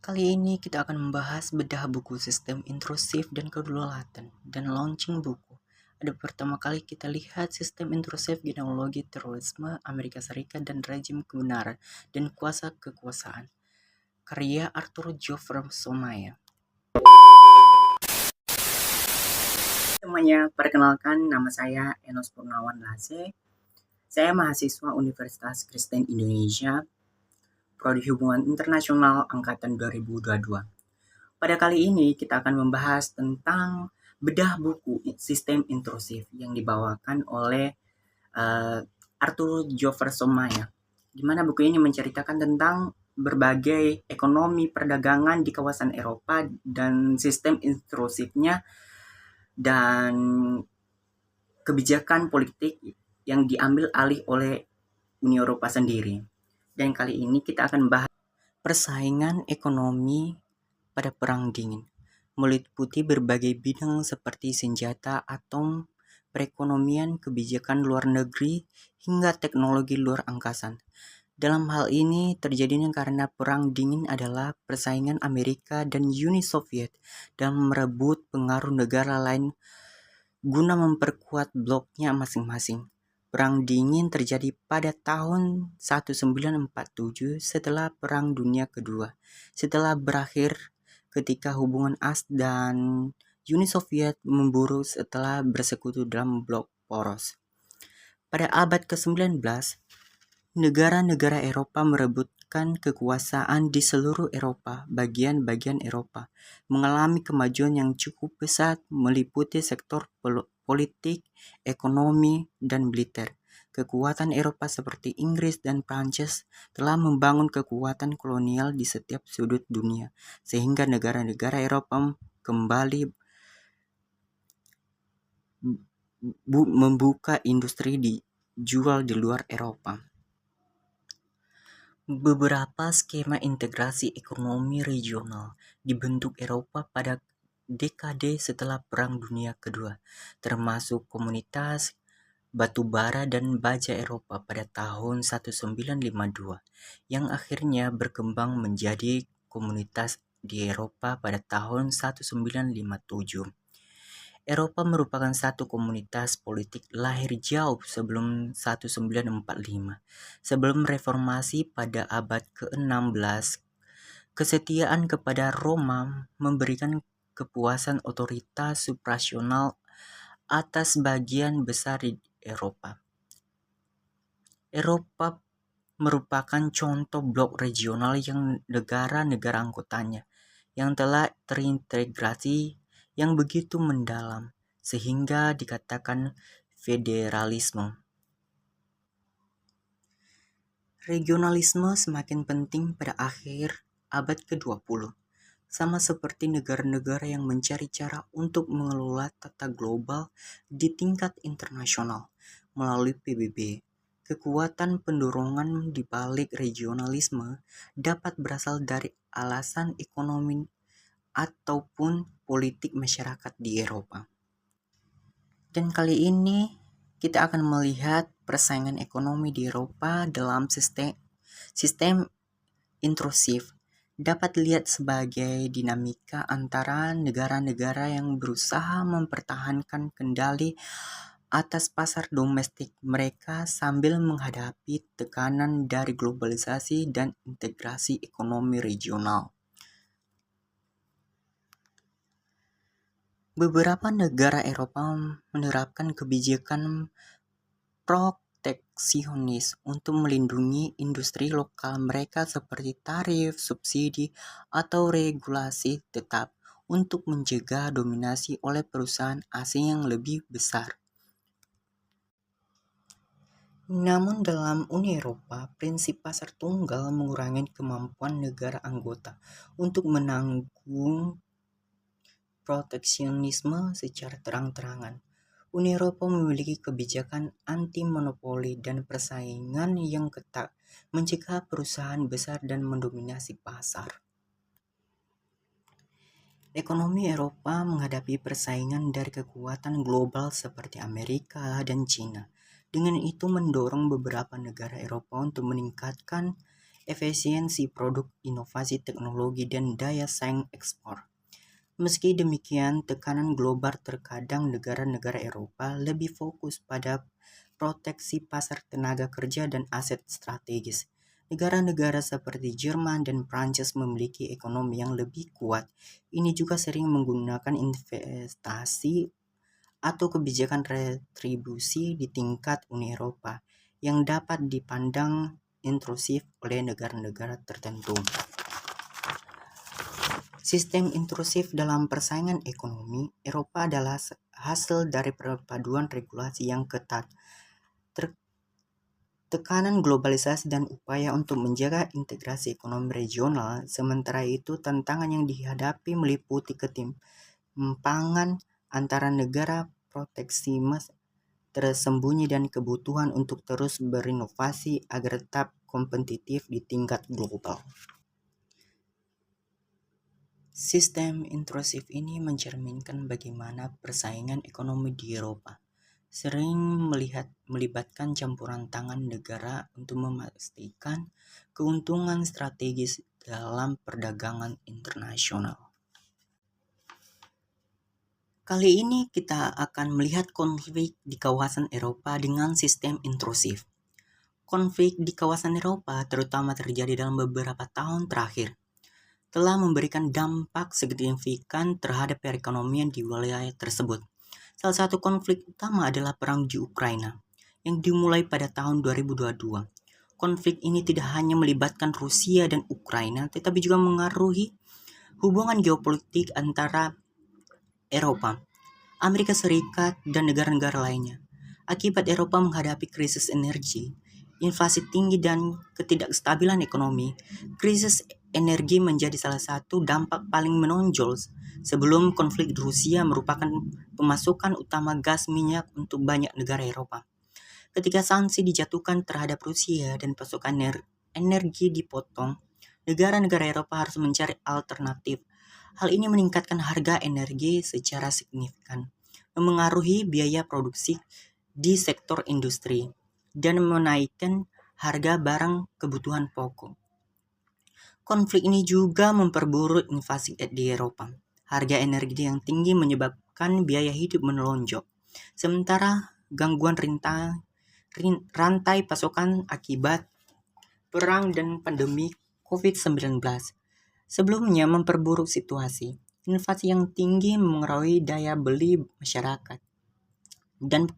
Kali ini kita akan membahas bedah buku sistem intrusif dan kedaulatan dan launching buku. Ada pertama kali kita lihat sistem intrusif genealogi terorisme Amerika Serikat dan rejim kebenaran dan kuasa kekuasaan. Karya Arthur Geoffrey Somaya. Semuanya, perkenalkan nama saya Enos Purnawan Lase. Saya mahasiswa Universitas Kristen Indonesia, Prodi Hubungan Internasional Angkatan 2022. Pada kali ini kita akan membahas tentang bedah buku sistem intrusif yang dibawakan oleh Arthur Geoffrey Somaya, di mana buku ini menceritakan tentang berbagai ekonomi perdagangan di kawasan Eropa dan sistem intrusifnya dan kebijakan politik yang diambil alih oleh Uni Eropa sendiri. Dan kali ini kita akan membahas persaingan ekonomi pada Perang Dingin, meliputi berbagai bidang seperti senjata, atom, perekonomian, kebijakan luar negeri, hingga teknologi luar angkasa. Dalam hal ini terjadinya karena Perang Dingin adalah persaingan Amerika dan Uni Soviet dalam merebut pengaruh negara lain guna memperkuat bloknya masing-masing. Perang Dingin terjadi pada tahun 1947 setelah Perang Dunia Kedua. Setelah berakhir ketika hubungan AS dan Uni Soviet memburuk setelah bersekutu dalam blok poros. Pada abad ke-19, negara-negara Eropa merebutkan kekuasaan di seluruh Eropa. Bagian-bagian Eropa mengalami kemajuan yang cukup pesat meliputi sektor politik, ekonomi, dan militer. Kekuatan Eropa seperti Inggris dan Prancis telah membangun kekuatan kolonial di setiap sudut dunia, sehingga negara-negara Eropa kembali membuka industri dijual di luar Eropa. Beberapa skema integrasi ekonomi regional dibentuk Eropa pada dekade setelah Perang Dunia Kedua, termasuk komunitas batu bara dan baja Eropa pada tahun 1952, yang akhirnya berkembang menjadi komunitas di Eropa pada tahun 1957. Eropa merupakan satu komunitas politik lahir jauh sebelum 1945. Sebelum reformasi pada abad ke-16, kesetiaan kepada Roma memberikan kepuasan otoritas supranasional atas bagian besar di Eropa. Eropa merupakan contoh blok regional yang negara-negara anggotanya yang telah terintegrasi yang begitu mendalam sehingga dikatakan federalisme. Regionalisme semakin penting pada akhir abad ke-20, sama seperti negara-negara yang mencari cara untuk mengelola tata global di tingkat internasional melalui PBB. Kekuatan pendorongan di balik regionalisme dapat berasal dari alasan ekonomi ataupun politik masyarakat di Eropa. Dan kali ini kita akan melihat persaingan ekonomi di Eropa dalam sistem intrusif. Dapat dilihat sebagai dinamika antara negara-negara yang berusaha mempertahankan kendali atas pasar domestik mereka sambil menghadapi tekanan dari globalisasi dan integrasi ekonomi regional. Beberapa negara Eropa menerapkan kebijakan proteksionis untuk melindungi industri lokal mereka seperti tarif, subsidi, atau regulasi tetap untuk mencegah dominasi oleh perusahaan asing yang lebih besar. Namun dalam Uni Eropa, prinsip pasar tunggal mengurangi kemampuan negara anggota untuk menanggung proteksionisme secara terang-terangan. Uni Eropa memiliki kebijakan anti-monopoli dan persaingan yang ketat, mencegah perusahaan besar dan mendominasi pasar. Ekonomi Eropa menghadapi persaingan dari kekuatan global seperti Amerika dan China. Dengan itu mendorong beberapa negara Eropa untuk meningkatkan efisiensi produk, inovasi teknologi, dan daya saing ekspor. Meski demikian, tekanan global terkadang negara-negara Eropa lebih fokus pada proteksi pasar tenaga kerja dan aset strategis. Negara-negara seperti Jerman dan Prancis memiliki ekonomi yang lebih kuat. Ini juga sering menggunakan investasi atau kebijakan retribusi di tingkat Uni Eropa yang dapat dipandang intrusif oleh negara-negara tertentu. Sistem intrusif dalam persaingan ekonomi Eropa adalah hasil dari perpaduan regulasi yang ketat, tekanan globalisasi dan upaya untuk menjaga integrasi ekonomi regional. Sementara itu, tantangan yang dihadapi meliputi ketimpangan antara negara, proteksionisme tersembunyi, dan kebutuhan untuk terus berinovasi agar tetap kompetitif di tingkat global. Sistem intrusif ini mencerminkan bagaimana persaingan ekonomi di Eropa sering melibatkan campuran tangan negara untuk memastikan keuntungan strategis dalam perdagangan internasional. Kali ini kita akan melihat konflik di kawasan Eropa dengan sistem intrusif. Konflik di kawasan Eropa terutama terjadi dalam beberapa tahun terakhir telah memberikan dampak signifikan terhadap perekonomian di wilayah tersebut. Salah satu konflik utama adalah perang di Ukraina yang dimulai pada tahun 2022. Konflik ini tidak hanya melibatkan Rusia dan Ukraina, tetapi juga mengaruhi hubungan geopolitik antara Eropa, Amerika Serikat, dan negara-negara lainnya. Akibat Eropa menghadapi krisis energi, inflasi tinggi, dan ketidakstabilan ekonomi, krisis energi menjadi salah satu dampak paling menonjol. Sebelum konflik di Rusia merupakan pemasukan utama gas minyak untuk banyak negara Eropa. Ketika sanksi dijatuhkan terhadap Rusia dan pasokan energi dipotong, negara-negara Eropa harus mencari alternatif. Hal ini meningkatkan harga energi secara signifikan, memengaruhi biaya produksi di sektor industri, dan menaikkan harga barang kebutuhan pokok. Konflik ini juga memperburuk inflasi di Eropa. Harga energi yang tinggi menyebabkan biaya hidup melonjak. Sementara gangguan rantai pasokan akibat perang dan pandemi COVID-19 sebelumnya memperburuk situasi. Inflasi yang tinggi mengaruhi daya beli masyarakat dan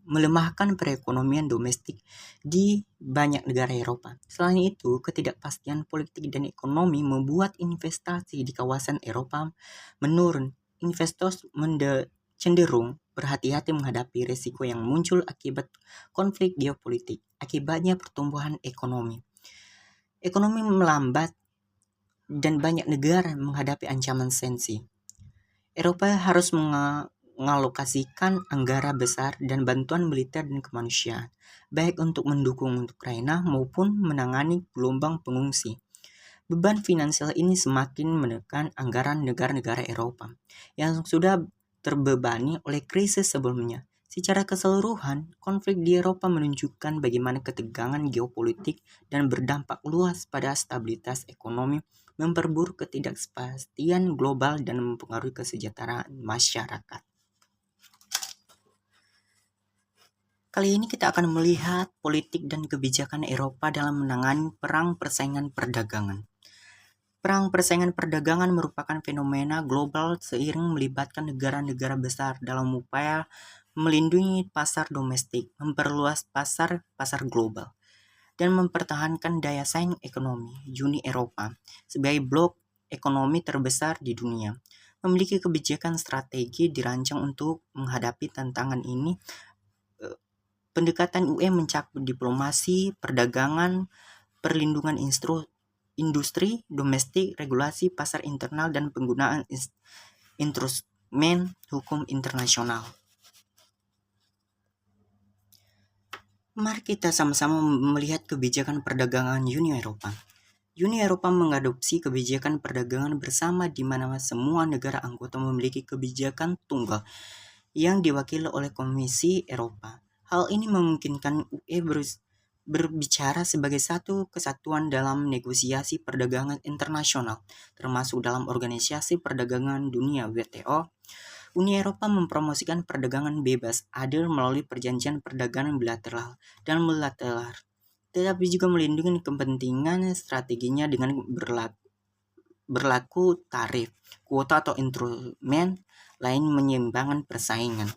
melemahkan perekonomian domestik di banyak negara Eropa. Selain itu, ketidakpastian politik dan ekonomi membuat investasi di kawasan Eropa menurun. Investor cenderung berhati-hati menghadapi risiko yang muncul akibat konflik geopolitik. Akibatnya pertumbuhan ekonomi melambat dan banyak negara menghadapi ancaman sanksi. Eropa harus mengalokasikan anggaran besar dan bantuan militer dan kemanusiaan, baik untuk mendukung Ukraina maupun menangani gelombang pengungsi. Beban finansial ini semakin menekan anggaran negara-negara Eropa yang sudah terbebani oleh krisis sebelumnya. Secara keseluruhan, konflik di Eropa menunjukkan bagaimana ketegangan geopolitik dan berdampak luas pada stabilitas ekonomi, memperburuk ketidakpastian global, dan mempengaruhi kesejahteraan masyarakat. Kali ini kita akan melihat politik dan kebijakan Eropa dalam menangani perang persaingan perdagangan. Perang persaingan perdagangan merupakan fenomena global seiring melibatkan negara-negara besar dalam upaya melindungi pasar domestik, memperluas pasar global, dan mempertahankan daya saing ekonomi. Uni Eropa sebagai blok ekonomi terbesar di dunia memiliki kebijakan strategi dirancang untuk menghadapi tantangan ini. Pendekatan UE mencakup diplomasi, perdagangan, perlindungan industri domestik, regulasi pasar internal, dan penggunaan instrumen hukum internasional. Mari kita sama-sama melihat kebijakan perdagangan Uni Eropa. Uni Eropa mengadopsi kebijakan perdagangan bersama di mana semua negara anggota memiliki kebijakan tunggal yang diwakili oleh Komisi Eropa. Hal ini memungkinkan UE berbicara sebagai satu kesatuan dalam negosiasi perdagangan internasional, termasuk dalam Organisasi Perdagangan Dunia (WTO). Uni Eropa mempromosikan perdagangan bebas adil melalui perjanjian perdagangan bilateral dan multilateral, tetapi juga melindungi kepentingan strateginya dengan berlaku tarif, kuota atau instrumen lain menyeimbangkan persaingan.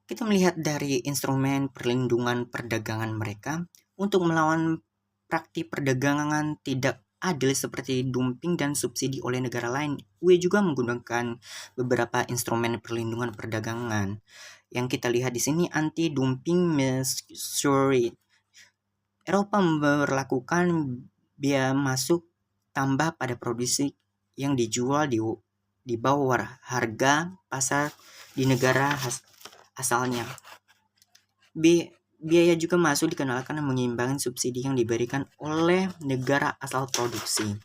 Kita melihat dari instrumen perlindungan perdagangan mereka untuk melawan praktik perdagangan tidak adil seperti dumping dan subsidi oleh negara lain. UE juga menggunakan beberapa instrumen perlindungan perdagangan. Yang kita lihat di sini anti-dumping measure. Eropa memperlakukan biaya masuk tambah pada produksi yang dijual di bawah harga pasar di negara asalnya. Biaya juga masuk dikenalkan mengimbangkan subsidi yang diberikan oleh negara asal produksi.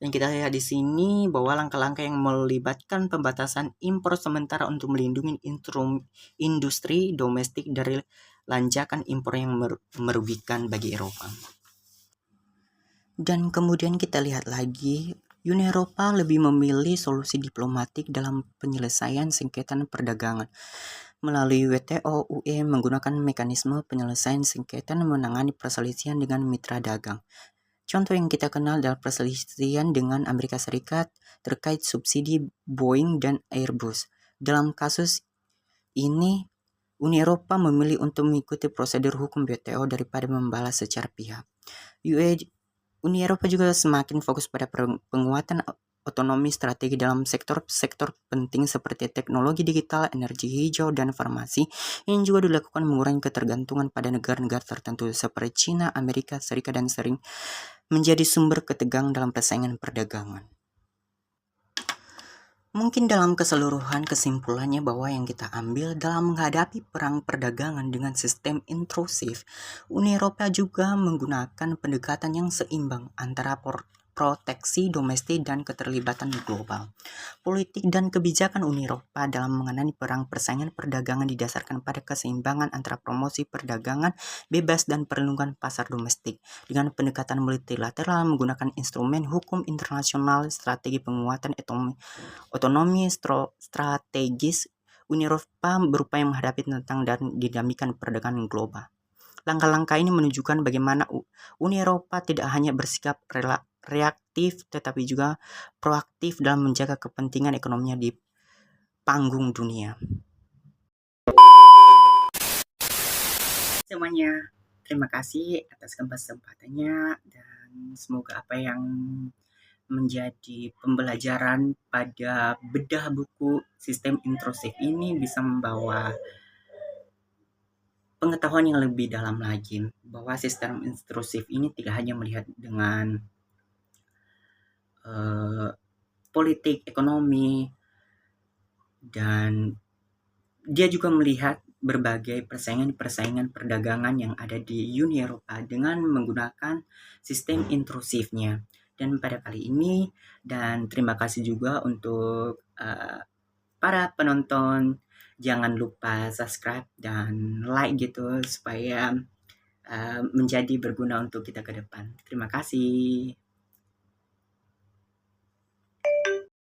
Dan kita lihat di sini bahwa langkah-langkah yang melibatkan pembatasan impor sementara untuk melindungi industri domestik dari lonjakan impor yang merugikan bagi Eropa. Dan kemudian kita lihat lagi, Uni Eropa lebih memilih solusi diplomatik dalam penyelesaian sengketa perdagangan. Melalui WTO, UE menggunakan mekanisme penyelesaian sengketa menangani perselisihan dengan mitra dagang. Contoh yang kita kenal adalah perselisihan dengan Amerika Serikat terkait subsidi Boeing dan Airbus. Dalam kasus ini, Uni Eropa memilih untuk mengikuti prosedur hukum WTO daripada membalas secara pihak. Uni Eropa juga semakin fokus pada penguatan otonomi strategi dalam sektor-sektor penting seperti teknologi digital, energi hijau, dan farmasi. Ini juga dilakukan mengurangi ketergantungan pada negara-negara tertentu seperti China, Amerika Serikat, dan sering menjadi sumber ketegangan dalam persaingan perdagangan. Mungkin dalam keseluruhan kesimpulannya bahwa yang kita ambil dalam menghadapi perang perdagangan dengan sistem intrusif, Uni Eropa juga menggunakan pendekatan yang seimbang antara proteksi domestik dan keterlibatan global. Politik dan kebijakan Uni Eropa dalam mengenai perang persaingan perdagangan didasarkan pada keseimbangan antara promosi perdagangan bebas dan perlindungan pasar domestik. Dengan pendekatan multilateral menggunakan instrumen hukum internasional, strategi penguatan otonomi strategis, Uni Eropa berupaya menghadapi tentang dan dinamika perdagangan global. Langkah-langkah ini menunjukkan bagaimana Uni Eropa tidak hanya bersikap reaktif tetapi juga proaktif dalam menjaga kepentingan ekonominya di panggung dunia. Semuanya, terima kasih atas kesempatannya dan semoga apa yang menjadi pembelajaran pada bedah buku sistem intrusif ini bisa membawa pengetahuan yang lebih dalam lagi bahwa sistem intrusif ini tidak hanya melihat dengan politik, ekonomi, dan dia juga melihat berbagai persaingan perdagangan yang ada di Uni Eropa dengan menggunakan sistem intrusifnya. Dan pada kali ini, dan terima kasih juga untuk para penonton, jangan lupa subscribe dan like gitu supaya menjadi berguna untuk kita ke depan. Terima kasih.